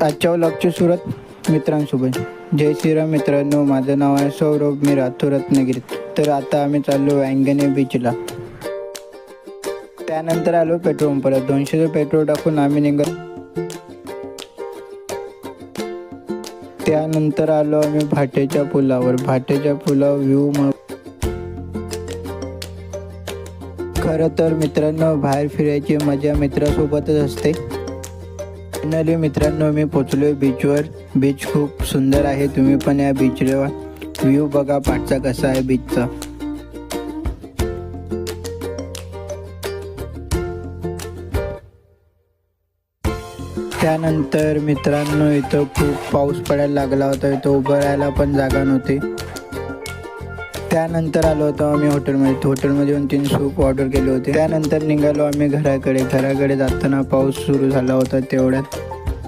आजच्या व्लॉगची सुरुवात मित्रांसोबत. जय श्रीराम मित्रांनो, माझं नाव आहे सौरभ, मी राहतो रत्नागिरीत. तर आता आम्ही चाललो वँगणे बीचला. त्यानंतर आलो पेट्रोल पंपाला. 200चं पेट्रोल टाकून आम्ही निघालो. त्यानंतर आलो आम्ही भाटेच्या पुलावर. भाटेच्या पुलावर व्ह्यू खरं तर मित्रांनो, बाहेर फिरायची मजा मित्रासोबतच असते. फायनली मित्रांनो, मी पोचलोय बीचवर. बीच खूप सुंदर आहे. तुम्ही पण या बीचवर व्ह्यू बघा पाठचा कसा आहे बीचचा. त्यानंतर मित्रांनो, इथं खूप पाऊस पडायला लागला होता. इथं उभं राहायला पण जागा नव्हती. त्यानंतर आलो होतो आम्ही हॉटेलमध्ये येऊन 3 सूप ऑर्डर केले होते. त्यानंतर निघालो आम्ही घराकडे जाताना पाऊस सुरू झाला होता. तेवढ्यात